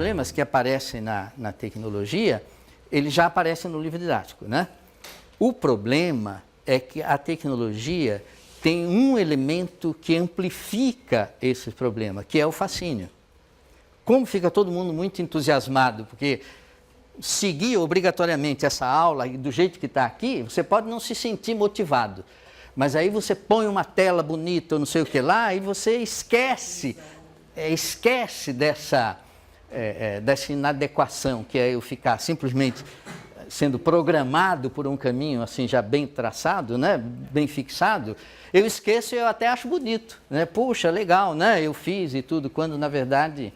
problemas que aparecem na tecnologia, eles já aparecem no livro didático, né? O problema é que a tecnologia tem um elemento que amplifica esse problema, que é o fascínio. Como fica todo mundo muito entusiasmado, porque seguir obrigatoriamente essa aula do jeito que está aqui, você pode não se sentir motivado. Mas aí você põe uma tela bonita ou não sei o que lá e você esquece dessa inadequação, que é eu ficar simplesmente sendo programado por um caminho assim já bem traçado, né, bem fixado. Eu esqueço e eu até acho bonito, né? Puxa, legal, né? Eu fiz e tudo, quando na verdade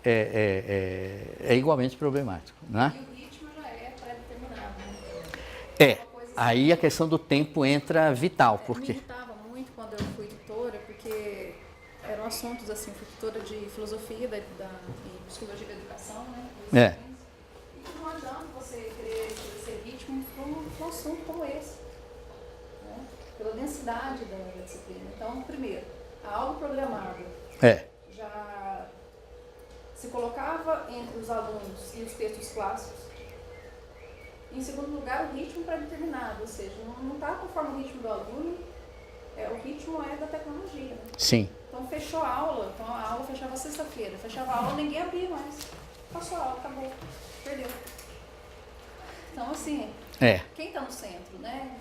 é igualmente problemático, né? E o ritmo já é pré-determinado, né? Aí a questão do tempo entra vital, porque... Me irritava muito quando eu fui tutora, porque eram assuntos assim, fui tutora de filosofia e psicologia da educação, né? E não adianta você querer esse ritmo para um assunto como esse, né? Pela densidade da disciplina. Então, primeiro, a aula programada já se colocava entre os alunos e os textos clássicos. Em segundo lugar, o ritmo pré-determinado, ou seja, não está conforme o ritmo do aluno, o ritmo é da tecnologia. Né? Sim. Então fechou a aula, então a aula fechava sexta-feira, fechava a aula, ninguém abria mais. Passou a aula, acabou, perdeu. Então assim, quem está no centro, né?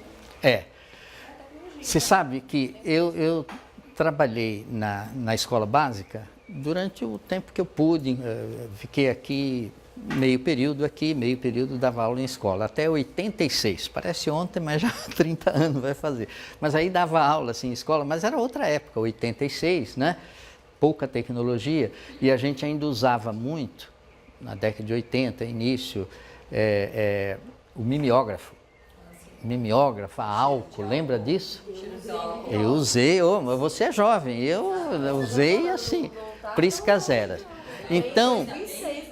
Você sabe que eu trabalhei na escola básica durante o tempo que eu pude, fiquei aqui meio período dava aula em escola, até 86, parece ontem, mas já há 30 anos vai fazer. Mas aí dava aula assim em escola, mas era outra época, 86, né? Pouca tecnologia, e a gente ainda usava muito, na década de 80, início, o mimeógrafo. Mimeógrafo, a álcool, lembra disso? Eu usei, mas você é jovem, eu usei assim, prisca zero. Então,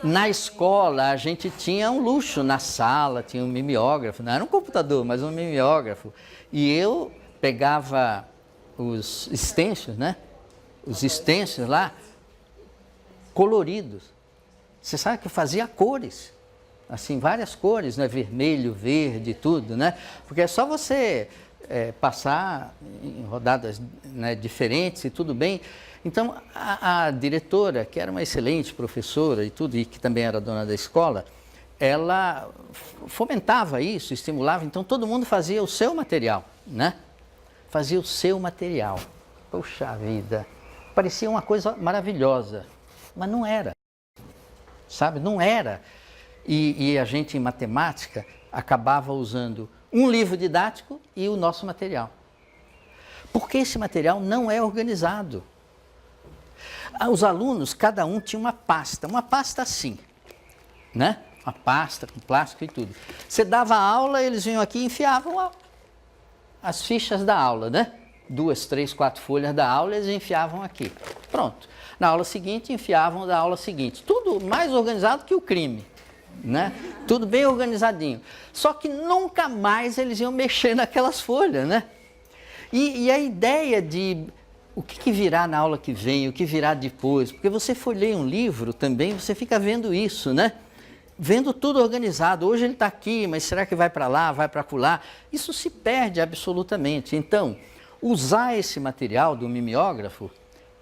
na escola, a gente tinha um luxo na sala, tinha um mimeógrafo, não era um computador, mas um mimeógrafo. E eu pegava os extensos, né? Os extensos lá, coloridos. Você sabe que eu fazia cores, assim, várias cores, né? Vermelho, verde, tudo, né? Porque é só você passar em rodadas, né, diferentes e tudo bem. Então, a diretora, que era uma excelente professora e tudo, e que também era dona da escola, ela fomentava isso, estimulava, então todo mundo fazia o seu material, né? Fazia o seu material. Poxa vida, parecia uma coisa maravilhosa, mas não era, sabe? Não era. E a gente, em matemática, acabava usando um livro didático e o nosso material. Porque esse material não é organizado. Os alunos, cada um tinha uma pasta assim, né? Uma pasta com plástico e tudo. Você dava aula, eles vinham aqui e enfiavam as fichas da aula, né? 2, 3, 4 folhas da aula, eles enfiavam aqui. Pronto. Na aula seguinte, enfiavam da aula seguinte. Tudo mais organizado que o crime, né? Tudo bem organizadinho. Só que nunca mais eles iam mexer naquelas folhas, né? E a ideia de o que virá na aula que vem, o que virá depois, porque você folheia um livro também, você fica vendo isso, né? Vendo tudo organizado. Hoje ele está aqui, mas será que vai para lá, vai para acolá? Isso se perde absolutamente. Então, usar esse material do mimeógrafo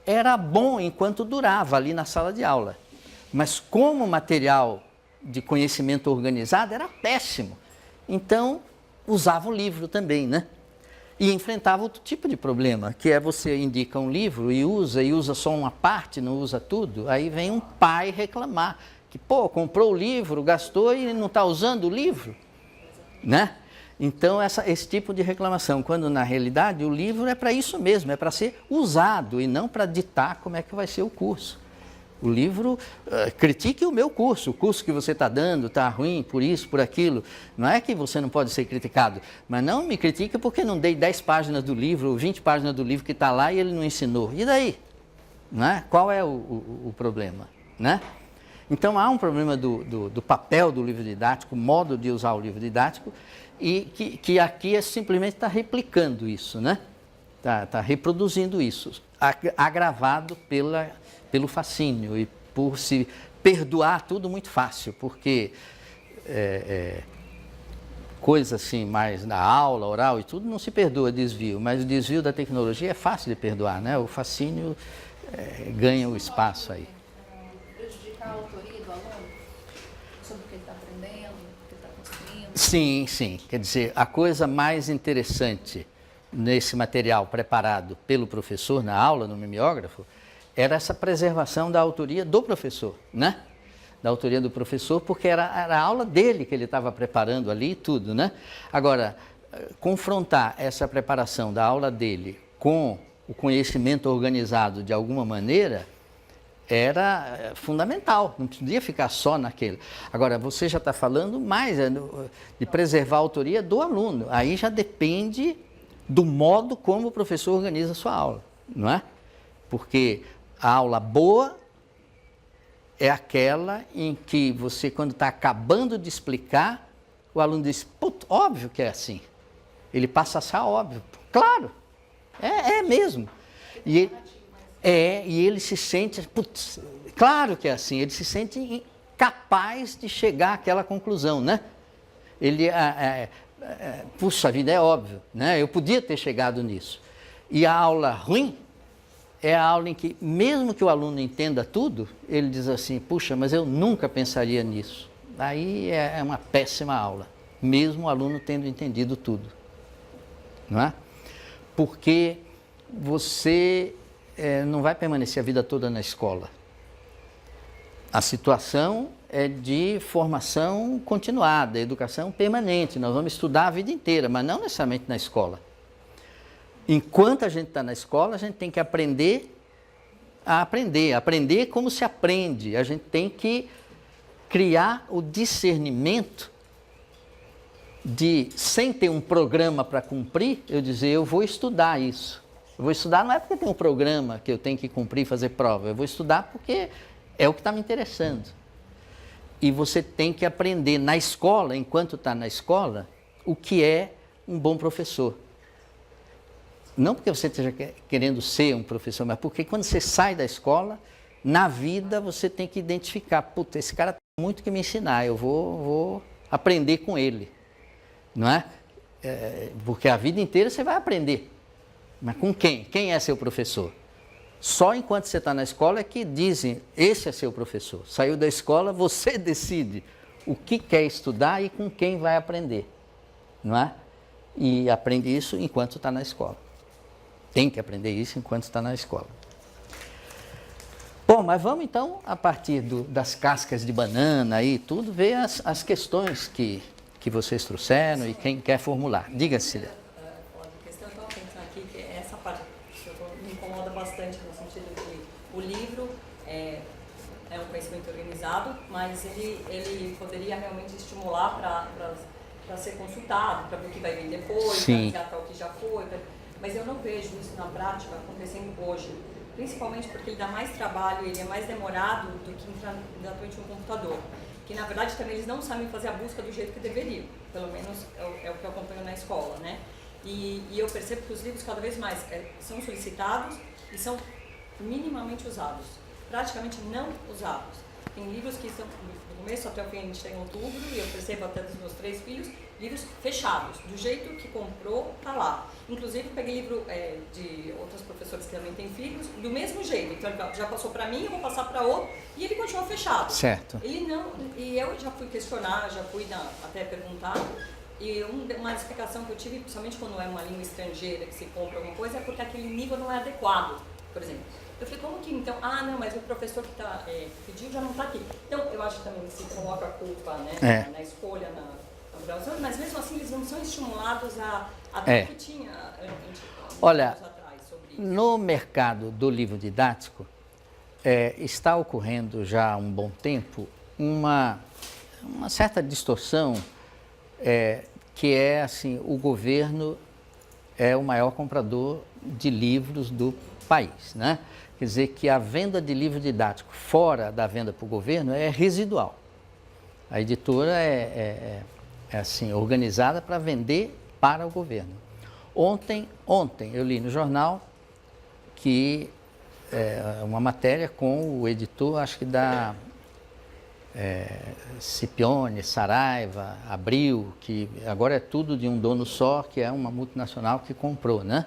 era bom enquanto durava ali na sala de aula. Mas como material de conhecimento organizado era péssimo. Então, usava o livro também, né? E enfrentava outro tipo de problema, que é você indica um livro e usa só uma parte, não usa tudo. Aí vem um pai reclamar que, pô, comprou o livro, gastou e não está usando o livro, né? Então, esse tipo de reclamação, quando na realidade o livro é para isso mesmo, é para ser usado e não para ditar como é que vai ser o curso. O livro, critique o meu curso, o curso que você está dando está ruim por isso, por aquilo. Não é que você não pode ser criticado, mas não me critique porque não dei 10 páginas do livro, ou 20 páginas do livro que está lá e ele não ensinou. E daí? Não é? Qual é o problema? Né? Então há um problema do papel do livro didático, o modo de usar o livro didático, e que aqui simplesmente está replicando isso, né? Está reproduzindo isso, agravado pelo fascínio e por se perdoar tudo muito fácil, porque coisa assim mais na aula, oral e tudo, não se perdoa desvio, mas o desvio da tecnologia é fácil de perdoar, né? O fascínio ganha o espaço aí. Prejudicar a autoria do aluno sobre o que ele está aprendendo, o que ele está construindo? Sim, sim. Quer dizer, a coisa mais interessante nesse material preparado pelo professor na aula, no mimeógrafo, era essa preservação da autoria do professor, né? Da autoria do professor, porque era a aula dele que ele estava preparando ali e tudo, né? Agora, confrontar essa preparação da aula dele com o conhecimento organizado de alguma maneira era fundamental, não podia ficar só naquele. Agora, você já está falando mais de preservar a autoria do aluno, aí já depende do modo como o professor organiza a sua aula, não é? Porque a aula boa é aquela em que você, quando está acabando de explicar, o aluno diz, putz, óbvio que é assim. Ele passa a achar óbvio. Claro, é mesmo. E ele se sente, putz, claro que é assim, ele se sente capaz de chegar àquela conclusão, né? Ele, puxa vida, é óbvio, né? Eu podia ter chegado nisso. E a aula ruim é a aula em que, mesmo que o aluno entenda tudo, ele diz assim, puxa, mas eu nunca pensaria nisso. Aí é uma péssima aula, mesmo o aluno tendo entendido tudo. Não é? Porque você não vai permanecer a vida toda na escola. A situação é de formação continuada, educação permanente. Nós vamos estudar a vida inteira, mas não necessariamente na escola. Enquanto a gente está na escola, a gente tem que aprender a aprender. Aprender como se aprende. A gente tem que criar o discernimento de, sem ter um programa para cumprir, eu dizer, eu vou estudar isso. Eu vou estudar não é porque tem um programa que eu tenho que cumprir e fazer prova. Eu vou estudar porque é o que está me interessando. E você tem que aprender na escola, enquanto está na escola, o que é um bom professor. Não porque você esteja querendo ser um professor, mas porque quando você sai da escola, na vida você tem que identificar, puta, esse cara tem muito que me ensinar, eu vou aprender com ele, não é? Porque a vida inteira você vai aprender, mas com quem? Quem é seu professor? Só enquanto você está na escola é que dizem, esse é seu professor. Saiu da escola, você decide o que quer estudar e com quem vai aprender, não é? E aprende isso enquanto está na escola. Tem que aprender isso enquanto está na escola. Bom, mas vamos então, a partir das cascas de banana e tudo, ver as questões que vocês trouxeram e quem quer formular. Diga, Cília. A questão que eu estou pensando aqui, que essa parte me incomoda bastante, no sentido que o livro é um conhecimento organizado, mas ele poderia realmente estimular para ser consultado, para ver o que vai vir depois, para resgatar o que já foi. Mas eu não vejo isso na prática acontecendo hoje, principalmente porque ele dá mais trabalho, ele é mais demorado do que entrar exatamente no computador. Que na verdade também eles não sabem fazer a busca do jeito que deveriam, pelo menos é o que eu acompanho na escola, né? E eu percebo que os livros cada vez mais são solicitados e são minimamente usados, praticamente não usados. Tem livros que são, do começo até o fim, a gente está em outubro, e eu percebo até dos meus 3 filhos, livros fechados, do jeito que comprou, tá lá. Inclusive, eu peguei livro de outros professores que também têm filhos, do mesmo jeito. Então, ele já passou para mim, eu vou passar para outro, e ele continua fechado. Certo. Ele não, e eu já fui questionar, já fui até perguntar, e uma explicação que eu tive, principalmente quando é uma língua estrangeira que se compra alguma coisa, é porque aquele nível não é adequado, por exemplo. Eu falei, como que então? Ah, não, mas o professor que pediu já não está aqui. Então, eu acho também que se coloca a culpa, né, na escolha, na programação, mas mesmo assim eles não são estimulados a tudo que tinha Olha, atrás sobre isso. No mercado do livro didático, está ocorrendo já há um bom tempo uma certa distorção, que é assim, o governo é o maior comprador de livros do país, né? Quer dizer que a venda de livro didático fora da venda para o governo é residual. A editora é assim, organizada para vender para o governo. Ontem eu li no jornal que uma matéria com o editor, acho que da Scipione, Saraiva, Abril, que agora é tudo de um dono só, que é uma multinacional que comprou, né?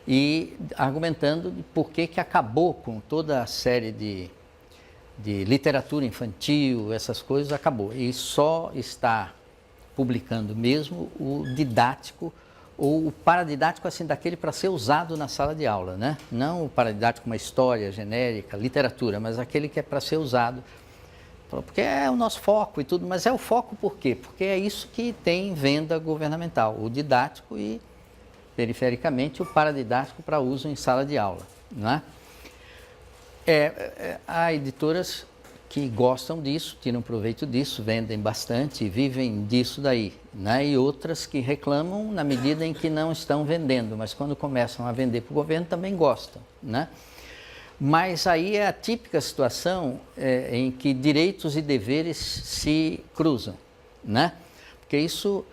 E argumentando de por que acabou com toda a série de literatura infantil, essas coisas, acabou. E só está publicando mesmo o didático, ou o paradidático, assim, daquele para ser usado na sala de aula, né? Não o paradidático, uma história genérica, literatura, mas aquele que é para ser usado, porque é o nosso foco e tudo, mas é o foco por quê? Porque é isso que tem venda governamental, o didático e, perifericamente, o paradidático para uso em sala de aula, não é? Há editoras que gostam disso, tiram proveito disso, vendem bastante, vivem disso daí, né? E outras que reclamam na medida em que não estão vendendo, mas quando começam a vender para o governo também gostam, né? Mas aí é a típica situação em que direitos e deveres se cruzam, né? Porque isso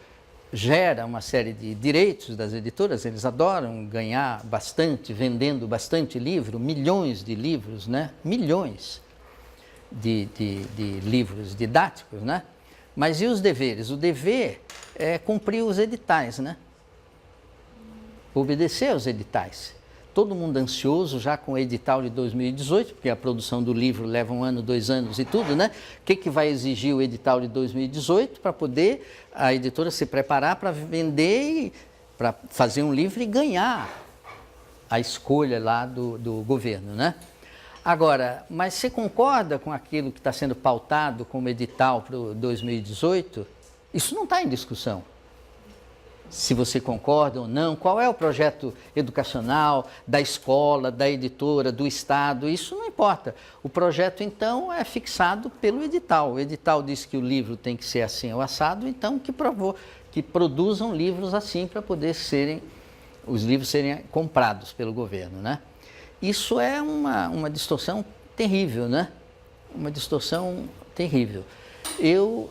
gera uma série de direitos das editoras, eles adoram ganhar bastante, vendendo bastante livro, milhões de livros, né? Milhões de livros didáticos, né? Mas e os deveres? O dever é cumprir os editais, né? Obedecer aos editais. Todo mundo ansioso já com o edital de 2018, porque a produção do livro leva 1 ano, 2 anos e tudo, né? O que vai exigir o edital de 2018 para poder a editora se preparar para vender, para fazer um livro e ganhar a escolha lá do governo, né? Agora, mas você concorda com aquilo que está sendo pautado como edital para o 2018? Isso não está em discussão. Se você concorda ou não, qual é o projeto educacional da escola, da editora, do Estado, isso não importa. O projeto, então, é fixado pelo edital. O edital diz que o livro tem que ser assim ou assado, então que produzam livros assim para poder os livros serem comprados pelo governo, né? Isso é uma distorção terrível, né? Uma distorção terrível. Eu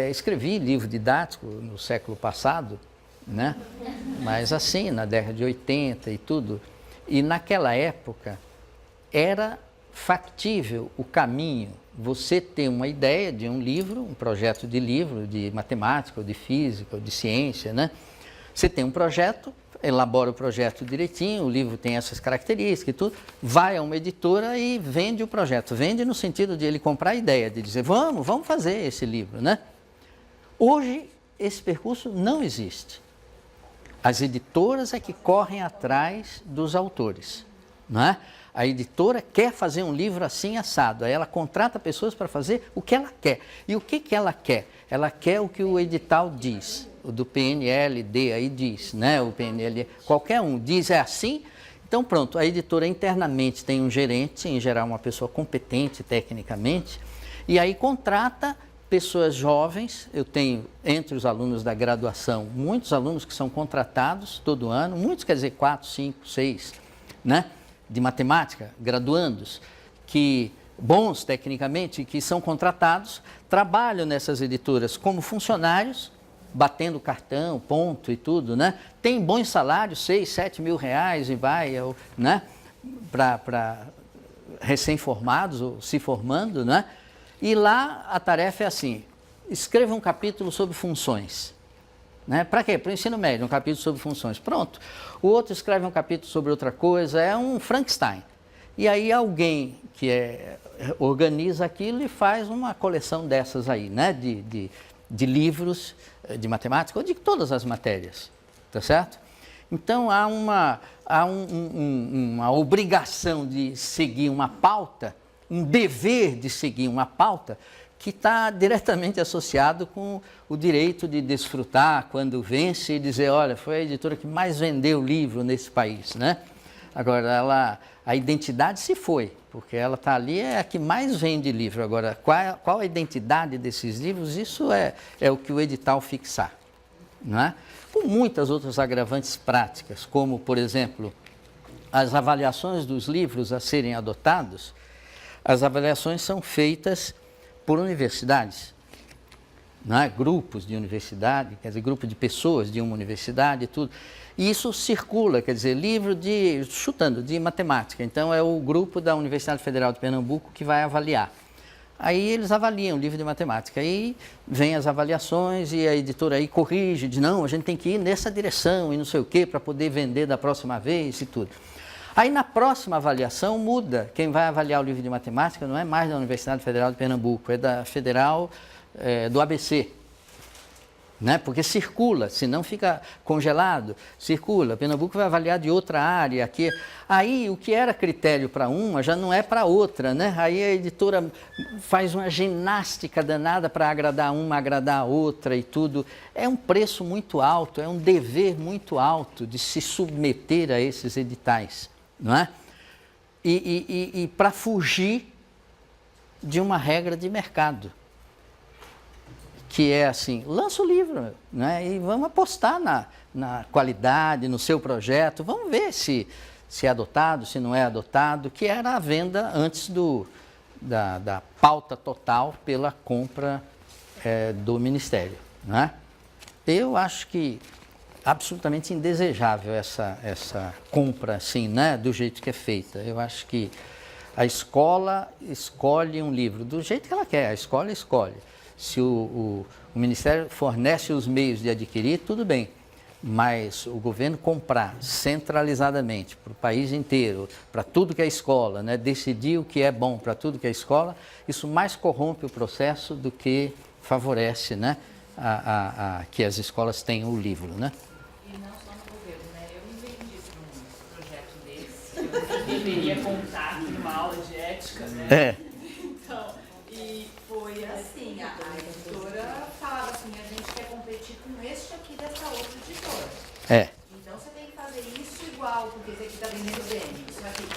escrevi livro didático no século passado, né? Mas assim, na década de 80 e tudo, e naquela época era factível o caminho, você ter uma ideia de um livro, um projeto de livro, de matemática, ou de física, ou de ciência, né? Você tem um projeto, elabora o projeto direitinho, o livro tem essas características e tudo, vai a uma editora e vende o projeto. Vende no sentido de ele comprar a ideia, de dizer, vamos fazer esse livro, né? Hoje, esse percurso não existe. As editoras é que correm atrás dos autores, não é? A editora quer fazer um livro assim assado, aí ela contrata pessoas para fazer o que ela quer. E o que ela quer? Ela quer o que o edital diz, o do PNLD aí diz, né? O PNLD, qualquer um diz é assim, então pronto, a editora internamente tem um gerente, em geral uma pessoa competente tecnicamente, e aí contrata pessoas jovens. Eu tenho entre os alunos da graduação muitos alunos que são contratados todo ano, muitos quer dizer 4, 5, 6, né? De matemática, graduandos, que bons tecnicamente, que são contratados, trabalham nessas editoras como funcionários, batendo cartão, ponto e tudo, né? Tem bons salários, 6, 7 mil reais e vai, né? Para recém-formados ou se formando, né? E lá a tarefa é assim, escreva um capítulo sobre funções. Né? Para quê? Para o ensino médio, um capítulo sobre funções. Pronto. O outro escreve um capítulo sobre outra coisa, é um Frankenstein. E aí alguém que organiza aquilo e faz uma coleção dessas aí, né? De livros de matemática ou de todas as matérias, tá certo? Então há uma obrigação de seguir uma pauta, um dever de seguir uma pauta que está diretamente associado com o direito de desfrutar quando vence e dizer, olha, foi a editora que mais vendeu livro nesse país, né? Agora, a identidade se foi, porque ela está ali, é a que mais vende livro. Agora, qual a identidade desses livros? Isso é o que o edital fixar, não é? Com muitas outras agravantes práticas, como, por exemplo, as avaliações dos livros a serem adotados. As avaliações são feitas por universidades, não é? Grupos de universidade, quer dizer, grupo de pessoas de uma universidade e tudo. E isso circula, quer dizer, livro de matemática. Então, é o grupo da Universidade Federal de Pernambuco que vai avaliar. Aí eles avaliam o livro de matemática, aí vem as avaliações e a editora aí corrige, diz, não, a gente tem que ir nessa direção e não sei o quê, para poder vender da próxima vez e tudo. Aí na próxima avaliação muda, quem vai avaliar o livro de matemática não é mais da Universidade Federal de Pernambuco, é da Federal do ABC. Né? Porque circula, senão fica congelado, circula. Pernambuco vai avaliar de outra área. Aqui. Aí o que era critério para uma já não é para outra. Né? Aí a editora faz uma ginástica danada para agradar uma, agradar a outra e tudo. É um preço muito alto, é um dever muito alto de se submeter a esses editais. Não é? E para fugir de uma regra de mercado. Que é assim, lança o livro, né? E vamos apostar na qualidade, no seu projeto, vamos ver se é adotado, se não é adotado, que era a venda antes da pauta total pela compra do Ministério. Né? Eu acho que absolutamente indesejável essa compra assim, né? Do jeito que é feita. Eu acho que a escola escolhe um livro do jeito que ela quer, a escola escolhe. Se o Ministério fornece os meios de adquirir, tudo bem, mas o governo comprar centralizadamente para o país inteiro, para tudo que é escola, né, decidir o que é bom para tudo que é escola, isso mais corrompe o processo do que favorece, né, que as escolas tenham o livro. Né? E não só no governo, né? Eu me vendi para um projeto desse, eu deveria contar aqui numa aula de ética, né? Então, e foi assim, a editora falava assim, a gente quer competir com este aqui dessa outra editora. Então você tem que fazer isso igual, porque esse aqui está vendendo bem, isso aqui.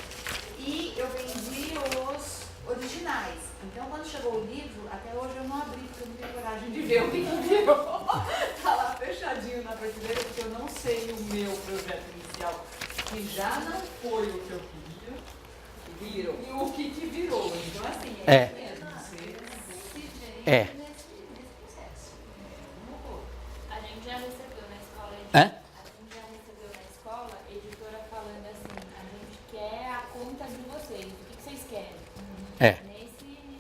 E eu vendi os originais. Então quando chegou o livro, até hoje eu não abri, porque eu não tenho coragem de ver o que virou. Tá lá fechadinho na prateleira, porque eu não sei o meu projeto inicial, que já não foi o que eu queria, e o que virou. Então assim, é isso mesmo. A gente já recebeu na escola, É? a gente já recebeu na escola editora falando assim, a gente quer a conta de vocês, o que vocês querem? Nesse nível.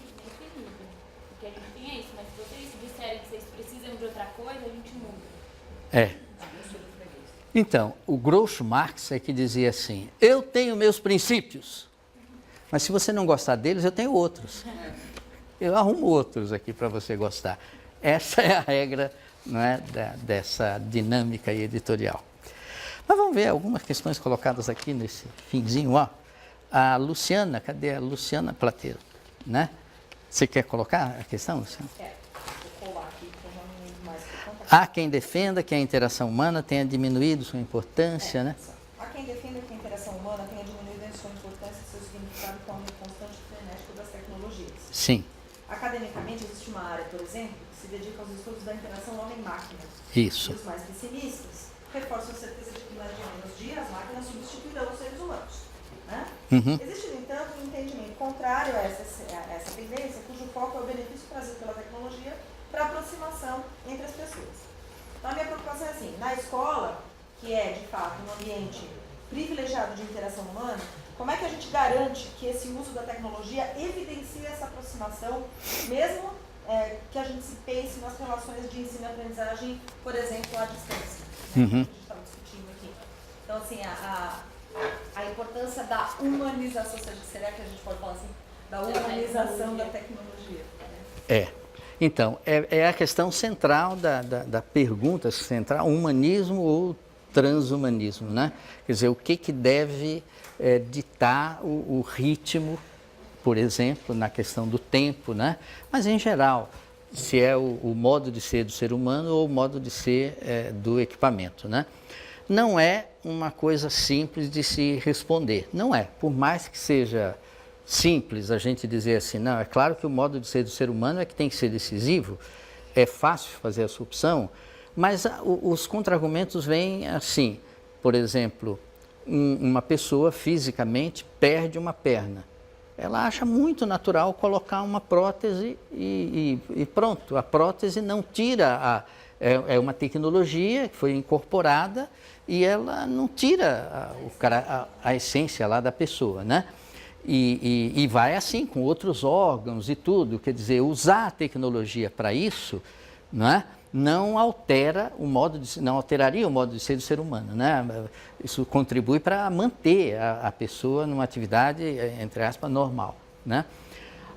Porque a gente tem isso, mas se vocês disserem que vocês precisam de outra coisa, a gente muda. Então, o Groucho Marx é que dizia assim, eu tenho meus princípios, mas se você não gostar deles, eu tenho outros. Eu arrumo outros aqui para você gostar. Essa é a regra, não é, dessa dinâmica editorial. Mas vamos ver algumas questões colocadas aqui nesse finzinho. Ó. A Luciana, cadê a Luciana Plateiro? Né? Você quer colocar a questão, Luciana? Vou colar aqui, porque eu já não lembro mais o que contar. Há quem defenda que a interação humana tenha diminuído sua importância, né? Há quem defenda que a interação humana tenha diminuído em sua importância e seu significado com o aumento constante e frenético das tecnologias. Sim. Academicamente, existe uma área, por exemplo, que se dedica aos estudos da interação homem-máquina. Isso. E os mais pessimistas reforçam a certeza de que mais de menos dia as máquinas substituirão os seres humanos. Né? Existe, no entanto, um entendimento contrário a essa tendência, cujo foco é o benefício trazido pela tecnologia para a aproximação entre as pessoas. Então, a minha preocupação é assim, na escola, que é, de fato, um ambiente privilegiado de interação humana, como é que a gente garante que esse uso da tecnologia evidencia essa aproximação, mesmo que a gente se pense nas relações de ensino e aprendizagem, por exemplo, à distância, né, que a gente estava discutindo aqui. Então, assim, a importância da humanização, será que a gente pode falar assim, da humanização da tecnologia? Né? Então, é a questão central da pergunta central, humanismo ou transhumanismo, né? Quer dizer, o que deve ditar o ritmo, por exemplo, na questão do tempo, né? Mas em geral, se é o modo de ser do ser humano ou o modo de ser do equipamento, né? Não é uma coisa simples de se responder, não é. Por mais que seja simples a gente dizer assim, não, é claro que o modo de ser do ser humano é que tem que ser decisivo, é fácil fazer essa opção, mas os contra-argumentos vêm assim, por exemplo, uma pessoa fisicamente perde uma perna. Ela acha muito natural colocar uma prótese e pronto, a prótese não tira, é uma tecnologia que foi incorporada e ela não tira a essência lá da pessoa, né? E vai assim com outros órgãos e tudo. Quer dizer, usar a tecnologia para isso, né, não alteraria o modo de ser do ser humano, né? Isso contribui para manter a pessoa numa atividade, entre aspas, normal, né?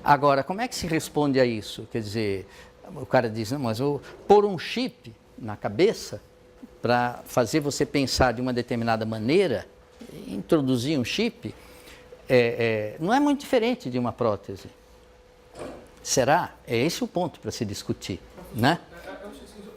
Agora, como é que se responde a isso? Quer dizer, o cara diz, não, mas eu pôr um chip na cabeça para fazer você pensar de uma determinada maneira, introduzir um chip, não é muito diferente de uma prótese. Será? É esse o ponto para se discutir, né?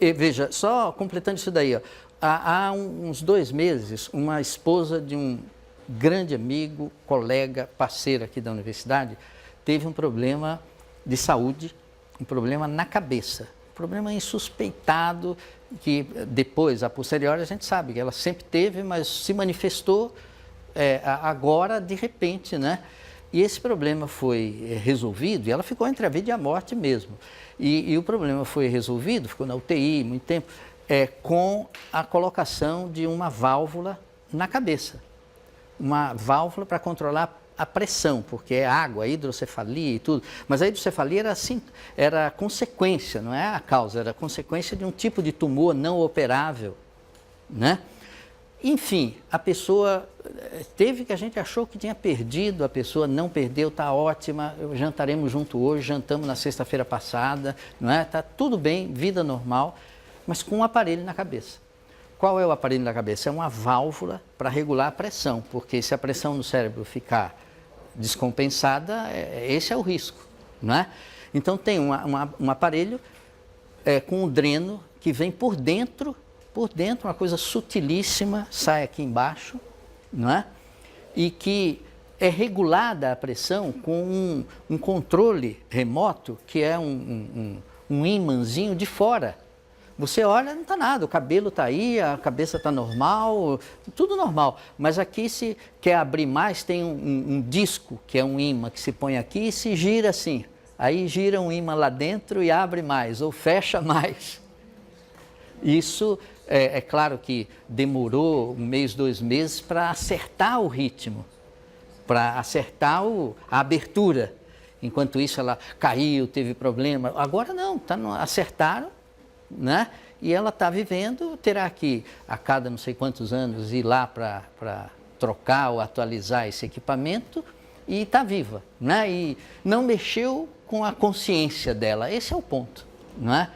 E veja, só completando isso daí, ó, há uns 2 meses, uma esposa de um grande amigo, colega, parceiro aqui da universidade, teve um problema de saúde, um problema na cabeça, um problema insuspeitado, que depois, a posteriori, a gente sabe que ela sempre teve, mas se manifestou agora, de repente, né? E esse problema foi resolvido, e ela ficou entre a vida e a morte mesmo. E o problema foi resolvido, ficou na UTI muito tempo, com a colocação de uma válvula na cabeça. Uma válvula para controlar a pressão, porque é água, hidrocefalia e tudo. Mas a hidrocefalia era consequência, não é a causa, era consequência de um tipo de tumor não operável, né? Enfim, a pessoa teve que a gente achou que tinha perdido, a pessoa não perdeu, está ótima, jantaremos junto hoje, jantamos na sexta-feira passada, não é? Está tudo bem, vida normal, mas com um aparelho na cabeça. Qual é o aparelho na cabeça? É uma válvula para regular a pressão, porque se a pressão no cérebro ficar descompensada, esse é o risco, não é? Então tem um aparelho com um dreno que vem por dentro, uma coisa sutilíssima, sai aqui embaixo, não é? E que é regulada a pressão com um controle remoto, que é um ímãzinho de fora. Você olha, não está nada, o cabelo está aí, a cabeça está normal, tudo normal. Mas aqui, se quer abrir mais, tem um disco, que é um ímã, que se põe aqui e se gira assim. Aí gira um ímã lá dentro e abre mais, ou fecha mais. Isso... É claro que demorou 1 mês, 2 meses para acertar o ritmo, para acertar a abertura. Enquanto isso ela caiu, teve problema. Agora não, acertaram, né? E ela está vivendo, terá que a cada não sei quantos anos ir lá para trocar ou atualizar esse equipamento e está viva, né? E não mexeu com a consciência dela, esse é o ponto, não é?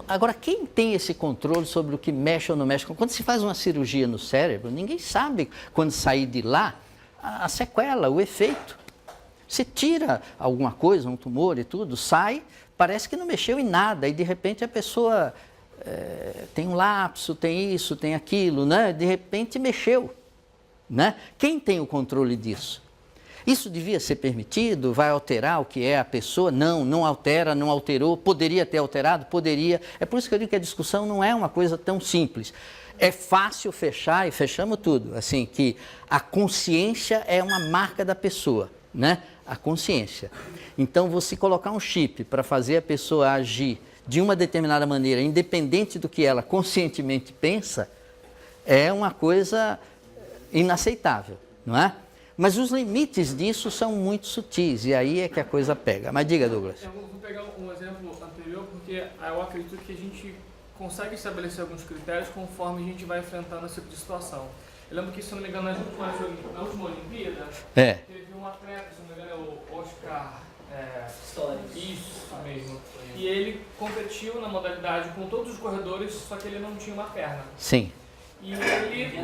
Agora, quem tem esse controle sobre o que mexe ou não mexe? Quando se faz uma cirurgia no cérebro, ninguém sabe, quando sair de lá, a sequela, o efeito. Você tira alguma coisa, um tumor e tudo, sai, parece que não mexeu em nada, e de repente a pessoa tem um lapso, tem isso, tem aquilo, né? De repente mexeu, né? Quem tem o controle disso? Isso devia ser permitido? Vai alterar o que é a pessoa? Não, não altera, não alterou. Poderia ter alterado? Poderia. É por isso que eu digo que a discussão não é uma coisa tão simples. É fácil fechar, e fechamos tudo, assim, que a consciência é uma marca da pessoa, né? A consciência. Então, você colocar um chip para fazer a pessoa agir de uma determinada maneira, independente do que ela conscientemente pensa, é uma coisa inaceitável, não é? Mas os limites disso são muito sutis, e aí é que a coisa pega. Mas diga, Douglas. Eu vou pegar um exemplo anterior, porque eu acredito que a gente consegue estabelecer alguns critérios conforme a gente vai enfrentando esse tipo de situação. Eu lembro que, se não me engano, na última Olimpíada, teve um atleta, se não me engano, é o Oscar... Isso mesmo. E ele competiu na modalidade com todos os corredores, só que ele não tinha uma perna. Sim. E ele... ele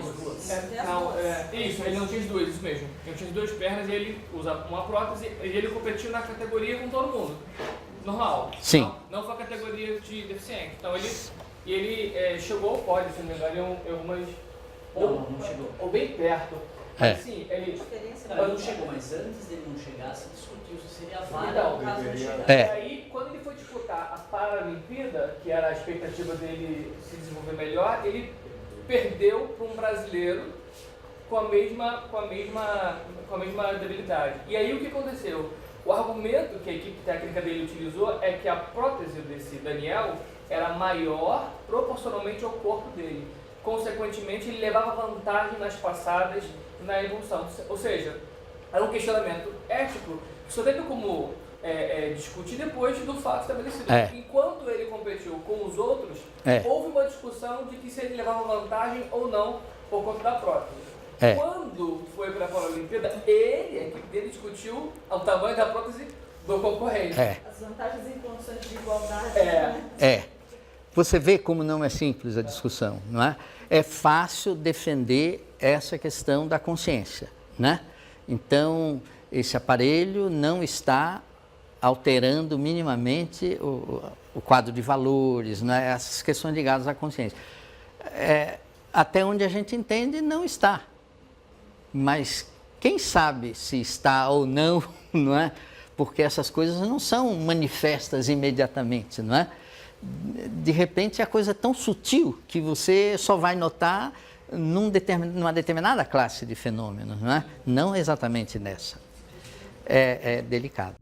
não tinha as duas, isso mesmo. Ele tinha as 2 pernas e ele usa uma prótese e ele competiu na categoria com todo mundo. Normal. Sim. Não foi a categoria de deficiente. Então ele chegou ao pódio, se não me engano, em algumas... Não chegou. Ou bem perto. Sim, ele... Não, ele não chegou, mas antes dele não chegar, se discutiu se seria válido Então, no caso de chegar. E aí, quando ele foi disputar a Paralimpíada, que era a expectativa dele se desenvolver melhor, ele perdeu para um brasileiro com a mesma debilidade. E aí o que aconteceu? O argumento que a equipe técnica dele utilizou é que a prótese desse Daniel era maior proporcionalmente ao corpo dele. Consequentemente, ele levava vantagem nas passadas, na evolução. Ou seja, Era um questionamento ético que só teve como discutir depois do fato estabelecido. Enquanto ele competiu com os outros, houve uma discussão de que se ele levava vantagem ou não por conta da prótese. Quando foi para a Paralimpíada, a equipe dele discutiu o tamanho da prótese do concorrente. As vantagens em condições de igualdade. Você vê como não é simples a discussão, não é? É fácil defender essa questão da consciência, né? Então, esse aparelho não está alterando minimamente o quadro de valores, né? Essas questões ligadas à consciência. Até onde a gente entende, não está. Mas quem sabe se está ou não, não é? Porque essas coisas não são manifestas imediatamente, não é? De repente a coisa é tão sutil que você só vai notar numa determinada classe de fenômenos, não é? Não exatamente nessa. É delicado.